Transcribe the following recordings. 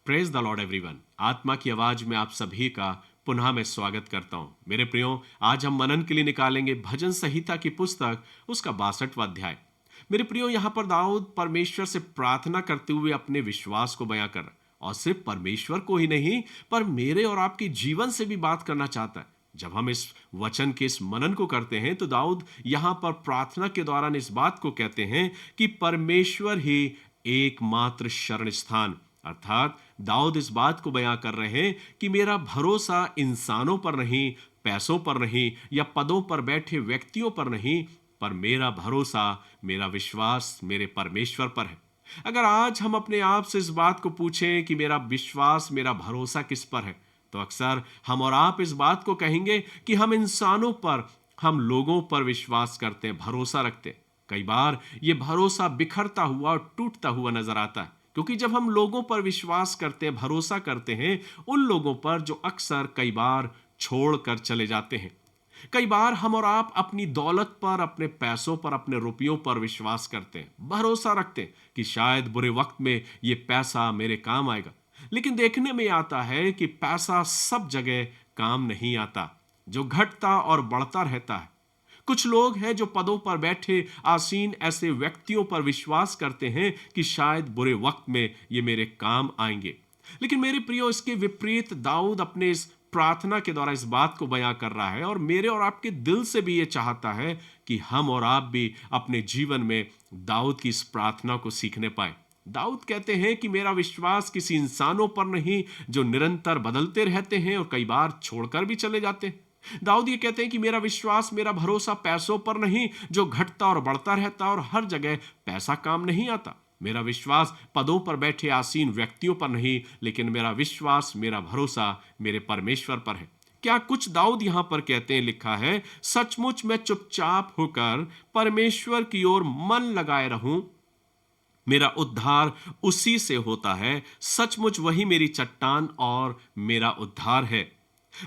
Praise the Lord everyone. आत्मा की आवाज में आप सभी का पुनः मैं स्वागत करता हूं। मेरे प्रियो, आज हम मनन के लिए निकालेंगे भजन संहिता की पुस्तक, उसका 62वां अध्याय। मेरे प्रियो, यहाँ पर दाऊद परमेश्वर से प्रार्थना करते हुए अपने विश्वास को बयां कर रहा है, और सिर्फ परमेश्वर को ही नहीं पर मेरे और आपके जीवन से भी बात करना चाहता है। जब हम इस वचन के इस मनन को करते हैं तो दाऊद यहाँ पर प्रार्थना के दौरान इस बात को कहते हैं कि परमेश्वर ही एकमात्र शरण स्थान, अर्थात दाऊद इस बात को बयां कर रहे हैं कि मेरा भरोसा इंसानों पर नहीं, पैसों पर नहीं या पदों पर बैठे व्यक्तियों पर नहीं, पर मेरा भरोसा, मेरा विश्वास मेरे परमेश्वर पर है। अगर आज हम अपने आप से इस बात को पूछें कि मेरा विश्वास, मेरा भरोसा किस पर है, तो अक्सर हम और आप इस बात को कहेंगे कि हम इंसानों पर, हम लोगों पर विश्वास करते हैं, भरोसा रखते हैं। कई बार यह भरोसा बिखरता हुआ और टूटता हुआ नजर आता है, क्योंकि जब हम लोगों पर विश्वास करते हैं, भरोसा करते हैं, उन लोगों पर जो अक्सर कई बार छोड़कर चले जाते हैं। कई बार हम और आप अपनी दौलत पर, अपने पैसों पर, अपने रुपयों पर विश्वास करते हैं, भरोसा रखते हैं कि शायद बुरे वक्त में ये पैसा मेरे काम आएगा। लेकिन देखने में आता है कि पैसा सब जगह काम नहीं आता, जो घटता और बढ़ता रहता है। कुछ लोग हैं जो पदों पर बैठे आसीन ऐसे व्यक्तियों पर विश्वास करते हैं कि शायद बुरे वक्त में ये मेरे काम आएंगे। लेकिन मेरे प्रियो, इसके विपरीत दाऊद अपने इस प्रार्थना के द्वारा इस बात को बयां कर रहा है, और मेरे और आपके दिल से भी ये चाहता है कि हम और आप भी अपने जीवन में दाऊद की इस प्रार्थना को सीखने पाए। दाऊद कहते हैं कि मेरा विश्वास किसी इंसानों पर नहीं जो निरंतर बदलते रहते हैं और कई बार छोड़कर भी चले जाते हैं। दाऊद ये कहते हैं कि मेरा विश्वास, मेरा भरोसा पैसों पर नहीं जो घटता और बढ़ता रहता और हर जगह पैसा काम नहीं आता। मेरा विश्वास पदों पर बैठे आसीन व्यक्तियों पर नहीं, लेकिन मेरा विश्वास, मेरा भरोसा मेरे परमेश्वर पर है। क्या कुछ दाऊद यहां पर कहते हैं, लिखा है, सचमुच मैं चुपचाप होकर परमेश्वर की ओर मन लगाए रहूं, मेरा उद्धार उसी से होता है। सचमुच वही मेरी चट्टान और मेरा उद्धार है,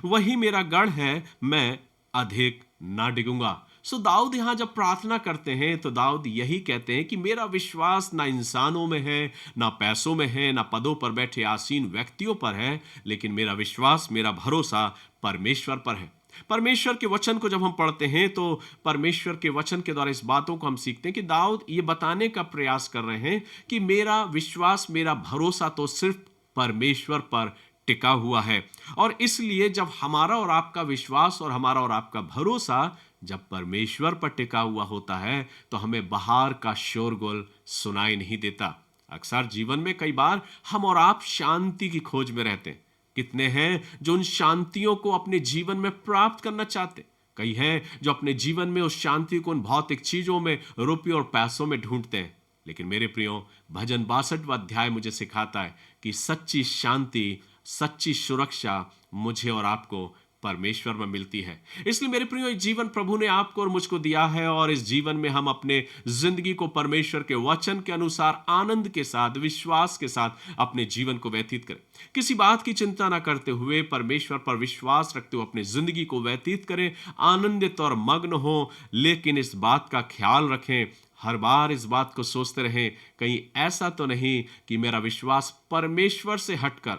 वही मेरा गढ़ है, मैं अधिक ना डिगूंगा। सो दाऊद यहां जब प्रार्थना करते हैं तो दाऊद यही कहते हैं कि मेरा विश्वास ना इंसानों में है, ना पैसों में है, ना पदों पर बैठे आसीन व्यक्तियों पर है, लेकिन मेरा विश्वास, मेरा भरोसा परमेश्वर पर है। परमेश्वर के वचन को जब हम पढ़ते हैं तो परमेश्वर के वचन के द्वारा इस बातों को हम सीखते हैं कि दाऊद ये बताने का प्रयास कर रहे हैं कि मेरा विश्वास, मेरा भरोसा तो सिर्फ परमेश्वर पर टिका हुआ है। और इसलिए जब हमारा और आपका विश्वास और हमारा और आपका भरोसा जब परमेश्वर पर टिका हुआ होता है तो हमें बाहर का शोरगुल सुनाई नहीं देता। अक्सर जीवन में कई बार हम और आप शांति की खोज में रहते हैं। कितने हैं जो उन शांतियों को अपने जीवन में प्राप्त करना चाहते, कई हैं जो अपने जीवन में उस शांति को उन भौतिक चीजों में, रुपये और पैसों में ढूंढते हैं। लेकिन मेरे प्रियो, भजन 62वां अध्याय मुझे सिखाता है कि सच्ची शांति, सच्ची सुरक्षा मुझे और आपको परमेश्वर में मिलती है। इसलिए मेरे प्रियो, ये जीवन प्रभु ने आपको और मुझको दिया है, और इस जीवन में हम अपने जिंदगी को परमेश्वर के वचन के अनुसार आनंद के साथ, विश्वास के साथ अपने जीवन को व्यतीत करें। किसी बात की चिंता ना करते हुए परमेश्वर पर विश्वास रखते हुए अपनी जिंदगी को व्यतीत करें, आनंदित और मग्न हो। लेकिन इस बात का ख्याल रखें, हर बार इस बात को सोचते रहें, कहीं ऐसा तो नहीं कि मेरा विश्वास परमेश्वर से हटकर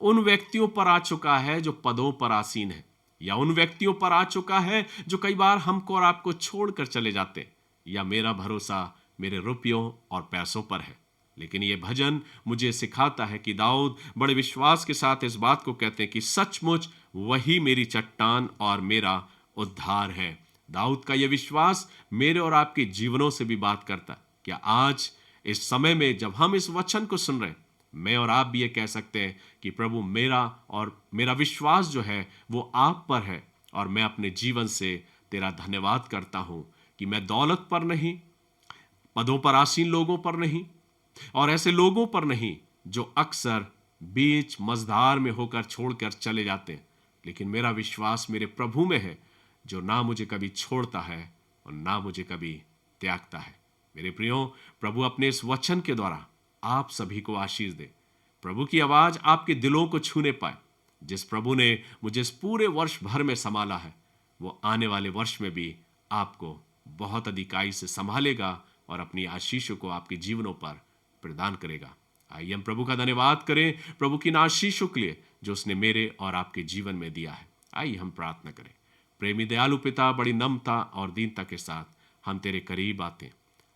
उन व्यक्तियों पर आ चुका है जो पदों पर आसीन है, या उन व्यक्तियों पर आ चुका है जो कई बार हमको और आपको छोड़कर चले जाते, या मेरा भरोसा मेरे रुपयों और पैसों पर है। लेकिन यह भजन मुझे सिखाता है कि दाऊद बड़े विश्वास के साथ इस बात को कहते हैं कि सचमुच वही मेरी चट्टान और मेरा उद्धार है। दाऊद का यह विश्वास मेरे और आपके जीवनों से भी बात करता है। क्या आज इस समय में जब हम इस वचन को सुन रहे हैं, मैं और आप भी ये कह सकते हैं कि प्रभु, मेरा और मेरा विश्वास जो है वो आप पर है, और मैं अपने जीवन से तेरा धन्यवाद करता हूं कि मैं दौलत पर नहीं, पदों पर आसीन लोगों पर नहीं, और ऐसे लोगों पर नहीं जो अक्सर बीच मझधार में होकर छोड़कर चले जाते हैं, लेकिन मेरा विश्वास मेरे प्रभु में है जो ना मुझे कभी छोड़ता है और ना मुझे कभी त्यागता है। मेरे प्रियो, प्रभु अपने इस वचन के द्वारा आप सभी को आशीष दे। प्रभु की आवाज आपके दिलों को छूने पाए। जिस प्रभु ने मुझे इस पूरे वर्ष भर में संभाला है, वो आने वाले वर्ष में भी आपको बहुत अधिकाई से संभालेगा और अपनी आशीषों को आपके जीवनों पर प्रदान करेगा। आइए हम प्रभु का धन्यवाद करें, प्रभु की इन आशीषों के लिए जो उसने मेरे और आपके जीवन में दिया है। आइए हम प्रार्थना करें। प्रेमी दयालु पिता, बड़ी नम्रता और दीनता के साथ हम तेरे करीब आते हैं।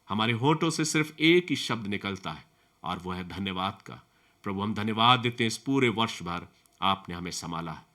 हमारे होठों से सिर्फ एक ही शब्द निकलता है और वो है धन्यवाद का। प्रभु हम धन्यवाद देते हैं, इस पूरे वर्ष भर आपने हमें संभाला है।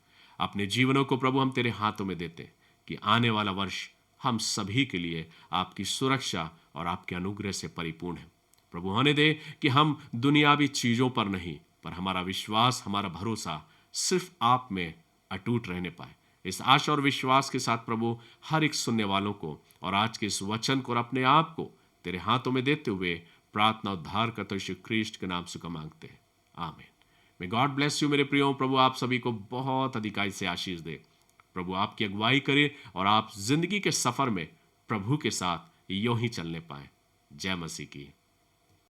अपने जीवनों को प्रभु हम तेरे हाथों में देते हैं कि आने वाला वर्ष हम सभी के लिए आपकी सुरक्षा और आपके अनुग्रह से परिपूर्ण है। प्रभु होने दे कि हम दुनियावी चीजों पर नहीं, पर हमारा विश्वास, हमारा भरोसा सिर्फ आप में अटूट रहने पाए। इस आशा और विश्वास के साथ प्रभु हर एक सुनने वालों को और आज के इस वचन को और अपने आप को तेरे हाथों में देते हुए प्रार्थना उद्धार करते यीशु ख्रीष्ट के नाम से मांगते हैं, आमीन। मे गॉड ब्लेस यू मेरे प्रियो। प्रभु आप सभी को बहुत अधिकाई से आशीष दे। प्रभु आपकी अगुवाई करे और आप जिंदगी के सफर में प्रभु के साथ यूं ही चलने पाए। जय मसीह की।